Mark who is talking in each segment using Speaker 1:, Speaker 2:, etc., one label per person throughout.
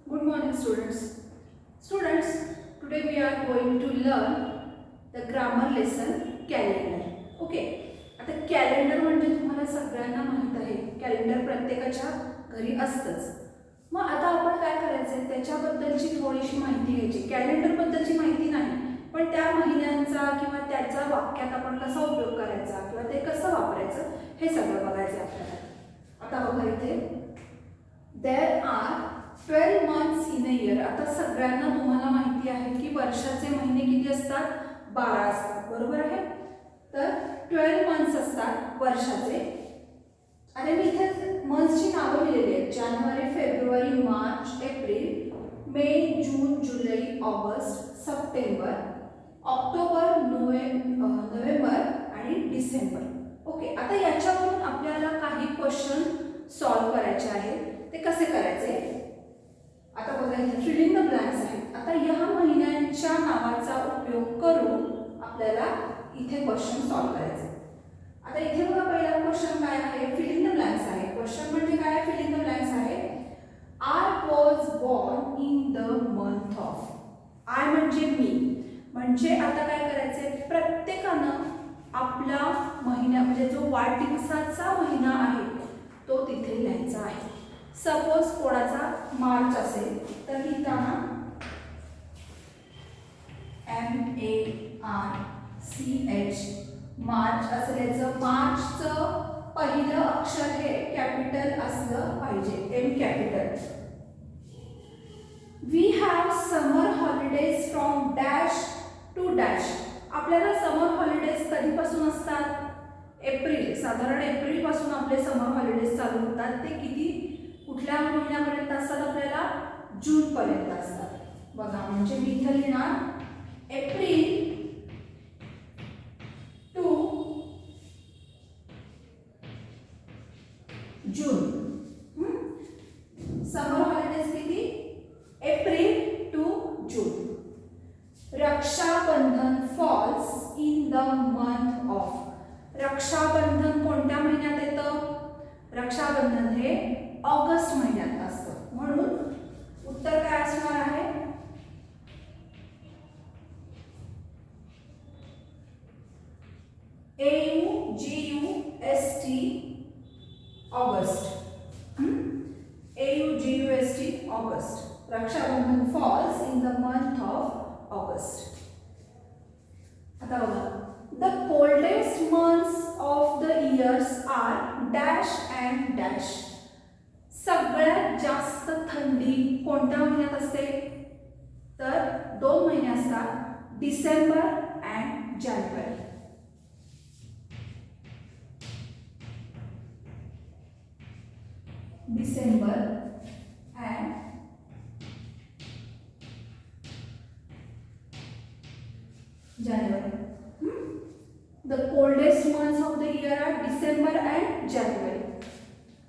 Speaker 1: Good morning, students. Students, today we are going to learn the grammar lesson calendar. Okay. आता calendar म्हणजे तुम्हाला सगळ्यांना माहित आहे, कॅलेंडर प्रत्येकाच्या घरी असतंच. मग आता आपण काय करायचंय, त्याच्याबद्दलची थोडीशी माहिती घ्यायची. कॅलेंडर बद्दलची माहिती नाही, पण त्या महिन्यांचा किंवा त्याचा वाक्यात आपण कसा उपयोग करायचा किंवा ते कसं वापरायचं हे सगळं बघायचं आपल्याला. आता बघा इथे, there R 12 months in a year. आता सगळ्यांना तुम्हाला माहिती आहे की वर्षाचे महिने किती असतात, 12 असतात, बरोबर आहे. तर 12 months असतात वर्षाचे. आणि मी इथे मंथ्सची नावं लिहिलेली आहेत, जानेवारी, फेब्रुवारी, मार्च, एप्रिल, मे, जून, जुलै, ऑगस्ट, सप्टेंबर, ऑक्टोबर, नोव्हेंबर आणि डिसेंबर. ओके. आता याच्यावरून आपल्याला काही क्वेश्चन सॉल्व करायचे आहेत. ते कसे करायचे, आता बघा इथे फिलिंग द ब्लँक्स आहेत. आता या महिन्यांच्या नावाचा उपयोग करून आपल्याला इथे क्वेश्चन सॉल्व करायचे. आता इथे बघा, पहिला क्वेश्चन काय आहे, फिलिंग द ब्लँक्स आहे. क्वेश्चन म्हणजे काय, फिलिंग द ब्लँक्स आहे. I was born in the month of. I म्हणजे मी. म्हणजे आता काय करायचंय, प्रत्येकानं आपला महिना म्हणजे जो वाढदिवसाचा महिना आहे तो तिथे लिहायचा आहे. सपोज कोणाचा मार्च असेल तर लिहिताना MARCH मार्च असं लिहायचं. मार्चचं पहिलं अक्षर हे कॅपिटल असलं पाहिजे, M capital. We have summer holidays from dash to dash. आपल्याला समर हॉलिडेज कधीपासून असतात, एप्रिल. साधारण एप्रिल पासून आपले समर हॉलिडेज चालू होतात. ते किती कुठल्या महिन्यापर्यंत असतात, आपल्याला जून पर्यंत असतात. बघा, म्हणजे मी इथे लिहिणार April to June. Summer holidays किती, April to June. Rakshabandhan falls in the month of. Rakshabandhan कोणत्या महिन्यात येतं, रक्षाबंधन हे ऑगस्ट महिन्यात असतं. म्हणून उत्तर काय असणार आहे, AUGUST August. AUGUST August. Rakshabandhan falls in the month of August. आता बघा, the coldest months of the years are dash and dash. सगळ्यात जास्त थंडी कोणत्या महिन्यात असते, तर 2 महिने असतात, December and January. December and January. The coldest months of the year are December and January.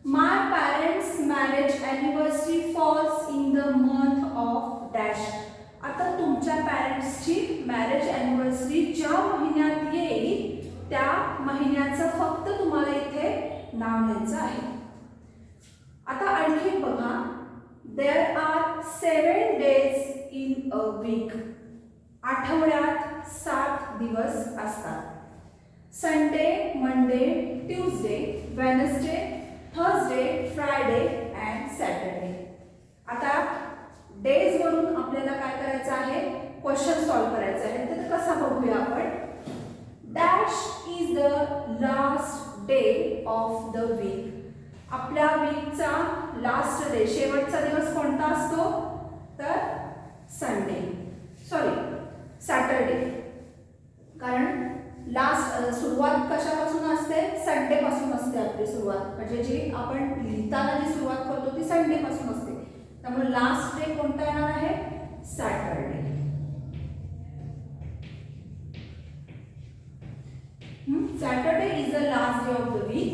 Speaker 1: My parents' marriage anniversary falls in the month of dash. आता तुमच्या पॅरेंट्सची मॅरेज अॅनिव्हर्सरी ज्या महिन्यात येईल त्या महिन्याचं फक्त तुम्हाला इथे नाव लिहायचं आहे. आता आणखी बघा, there are 7 days in a week. आठवड्यात 7 दिवस असतात. Sunday, Monday, Tuesday, Wednesday, Thursday, Friday and Saturday. आता डेज वरून आपल्याला काय करायचं आहे, क्वेश्चन सॉल्व करायचं आहे. तर कसा बघूया आपण. Dash is the last day of the week. आपल्या वीकचा लास्ट डे, शेवटचा दिवस कोणता असतो, तर संडे, सॅटरडे. कारण लास्ट सुरुवात कशापासून असते, संडे पासून असते आपली सुरुवात. म्हणजे जी आपण लिहिताना जी सुरुवात करतो ती संडे पासून असते. त्यामुळे लास्ट डे कोणता येणार आहे, Saturday. Saturday is the last day of the week.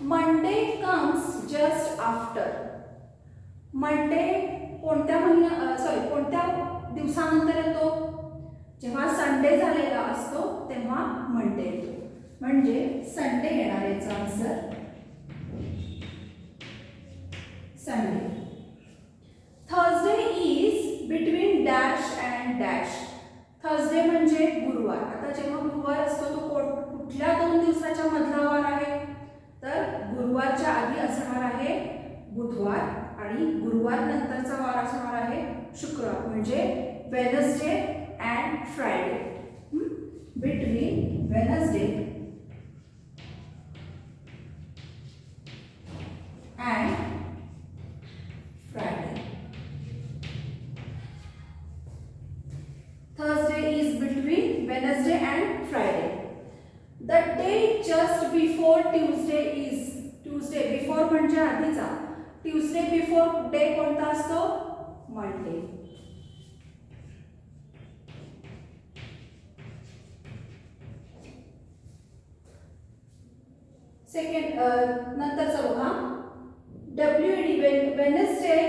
Speaker 1: Monday comes just after. Monday कोणत्या कोणत्या दिवसानंतर येतो, जेव्हा संडे झालेला असतो तेव्हा मंडे येतो. म्हणजे संडे येणार, याचा आन्सर संडे. म्हणजे गुरुवार. आता जेव्हा गुरुवार असतो तो कुठल्या 2 दिवसाच्या मधला वार आहे, तर गुरुवारच्या आधी असणार आहे बुधवार आणि गुरुवार नंतरचा वार असणार आहे शुक्रवार, म्हणजे Wednesday and Friday. Between Wednesday and Friday. Thursday is between Wednesday and Friday. The day just before Tuesday is Tuesday. Before म्हणजे आधीचा. Tuesday before day कोणता असतो? Monday. सेकंड नंतरचा बघा. WD Wednesday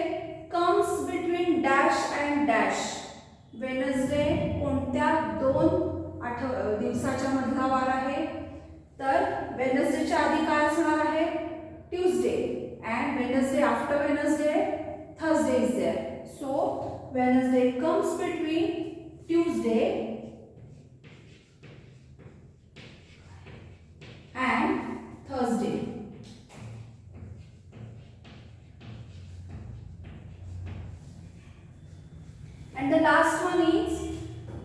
Speaker 1: comes between dash and dash. Wednesday कोणत्या 2 दिवसाच्या मधला वार आहे, तर वेनसडेच्या आधी काय असणार आहे? Tuesday. And Wednesday after Wednesday Thursday is there. So Wednesday comes between Tuesday and Thursday. And the last one is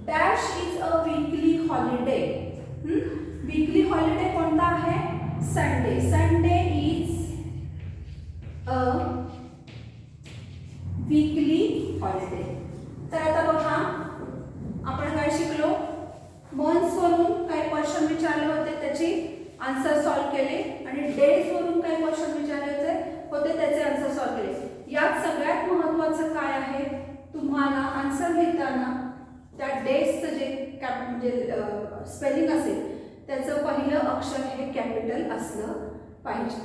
Speaker 1: dash is a weekly holiday. Weekly holiday कोणता आहे? Sunday. Sunday is a weekly holiday. तर आता बघा आपण काय शिकलो, months वरून काही क्वेश्चन विचारले होते त्याची आन्सर सॉल्व केले आणि डेज वरून काही क्वेश्चन विचारले होते त्याचे आन्सर सॉल्व केले. यात सगळ्यात महत्त्वाचं काय आहे, तुम्हाला आन्सर लिहिताना त्या डेजचं जे म्हणजे स्पेलिंग असेल त्याचं पहिलं अक्षर हे कॅपिटल असलं पाहिजे.